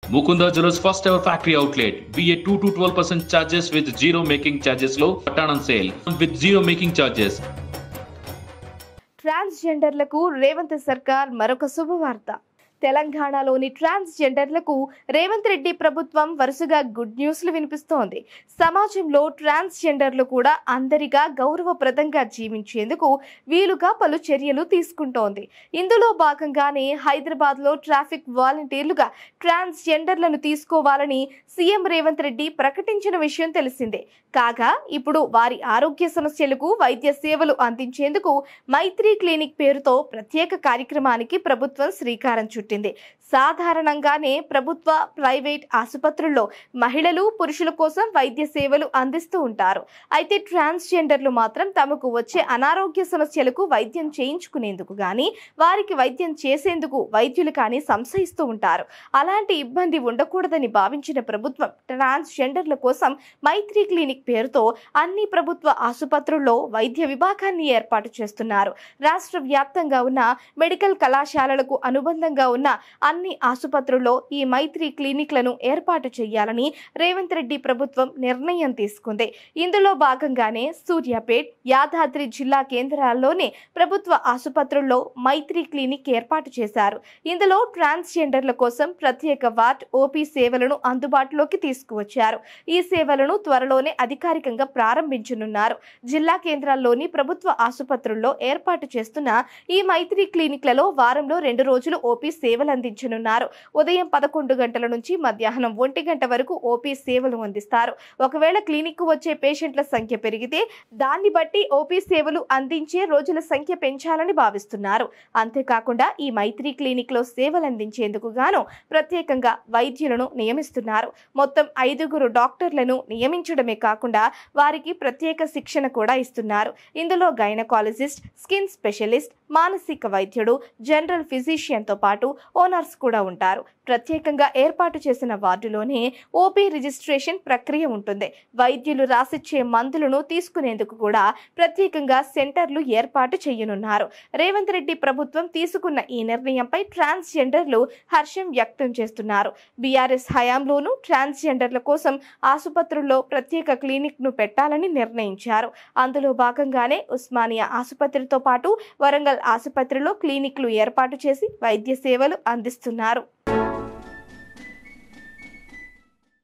Mukunda Jewellers first ever factory outlet. BA 2 to 12% charges with zero making charges low. Button on sale with zero making charges. ట్రాన్స్జెండర్లకు Revanth సర్కార్ మరొక శుభవార్త. తెలంగాణలోని ట్రాన్స్జెండర్లకు రేవంత్ రెడ్డి ప్రభుత్వం వరుసగా good న్యూస్లు వినిపిస్తోంది. సమాజంలో ట్రాన్స్జెండర్లు కూడా అందరిగా గౌరవప్రదంగా జీవించేందుకు వీలుగా పలు చర్యలు తీసుకుంటోంది. ఇందులో భాగంగానే హైదరాబాద్లో ట్రాఫిక్ వాలంటీర్లుగా ట్రాన్స్జెండర్లను తీసుకోవాలని సీఎం రేవంత్ రెడ్డి ప్రకటించిన విషయం తెలిసిందే. కాగా ఇప్పుడు వారి ఆరోగ్య సమస్యలకు వైద్య సేవలు అందించేందుకు మైత్రి క్లినిక్ పేరుతో ప్రత్యేక కార్యక్రమానికి ప్రభుత్వం శ్రీకారం చుట్టింది. సాధారణంగానే ప్రభుత్వ, ప్రైవేట్ ఆసుపత్రుల్లో మహిళలు, పురుషుల కోసం వైద్య సేవలు అందిస్తూ ఉంటారు. అయితే ట్రాన్స్జెండర్లు మాత్రం తమకు వచ్చే అనారోగ్య సమస్యలకు వైద్యం చేయించుకునేందుకు గానీ, వారికి వైద్యం చేసేందుకు వైద్యులు కానీ సంశయిస్తూ ఉంటారు. అలాంటి ఇబ్బంది ఉండకూడదని భావించిన ప్రభుత్వం ట్రాన్స్జెండర్ల కోసం మైత్రి క్లినిక్ పేరుతో అన్ని ప్రభుత్వ ఆసుపత్రుల్లో వైద్య విభాగాన్ని ఏర్పాటు చేస్తున్నారు. రాష్ట్ర వ్యాప్తంగా ఉన్న మెడికల్ కళాశాలలకు అనుబంధంగా ఉన్న అన్ని ఆసుపత్రుల్లో ఈ మైత్రి క్లినిక్లను ఏర్పాటు చేయాలని రేవంత్ రెడ్డి ప్రభుత్వం నిర్ణయం తీసుకుంది. ఇందులో భాగంగానే సూర్యాపేట్, యాదాద్రి జిల్లా కేంద్రాల్లోని ప్రభుత్వ ఆసుపత్రుల్లో మైత్రి క్లినిక్ ఏర్పాటు చేశారు. ఇందులో ట్రాన్స్జెండర్ల కోసం ప్రత్యేక వార్డ్, ఓపీ సేవలను అందుబాటులోకి తీసుకువచ్చారు. ఈ సేవలను త్వరలోనే అధికారికంగా ప్రారంభించనున్నారు. జిల్లా కేంద్రాల్లోని ప్రభుత్వ ఆసుపత్రుల్లో ఏర్పాటు చేస్తున్న ఈ మైత్రి క్లినిక్లలో వారంలో 2 రోజులు ఓపీ సేవలు అందించనున్నారు. ఉదయం 11 గంటల నుంచి మధ్యాహ్నం 1 గంట వరకు ఓపీ సేవలు అందిస్తారు. ఒకవేళ క్లినిక్ కు వచ్చే పేషెంట్ల సంఖ్య పెరిగితే దాన్ని బట్టి ఓపీ సేవలు అందించే రోజుల సంఖ్య పెంచాలని భావిస్తున్నారు. అంతేకాకుండా ఈ మైత్రి క్లినిక్ లో సేవలు అందించేందుకు గాను ప్రత్యేకంగా వైద్యులను నియమిస్తున్నారు. మొత్తం 5 డాక్టర్లను నియమించడమే కాకుండా వారికి ప్రత్యేక శిక్షణ కూడా ఇస్తున్నారు. ఇందులో గైనకాలజిస్ట్, స్కిన్ స్పెషలిస్ట్, మానసిక వైద్యుడు, జనరల్ ఫిజిషియన్ తో పాటు ఓనర్స్ కూడా ఉంటారు. ప్రత్యేకంగా ఏర్పాటు చేసిన వార్డులోనే ఓపీ రిజిస్ట్రేషన్ ప్రక్రియ ఉంటుంది. వైద్యులు రాసిచ్చే మందులను తీసుకునేందుకు కూడా ప్రత్యేకంగా సెంటర్లు ఏర్పాటు చేయనున్నారు. రేవంత్ రెడ్డి ప్రభుత్వం తీసుకున్న ఈ నిర్ణయంపై ట్రాన్స్జెండర్లు హర్షం వ్యక్తం చేస్తున్నారు. బీఆర్ఎస్ హయాంలోనూ ట్రాన్స్జెండర్ల కోసం ఆసుపత్రుల్లో ప్రత్యేక క్లినిక్ ను పెట్టాలని నిర్ణయించారు. అందులో భాగంగానే ఉస్మానియా ఆసుపత్రితో పాటు వరంగల్ ఆసుపత్రిలో క్లినిక్లు ఏర్పాటు చేసి వైద్య సేవలు అందిస్తున్నారు.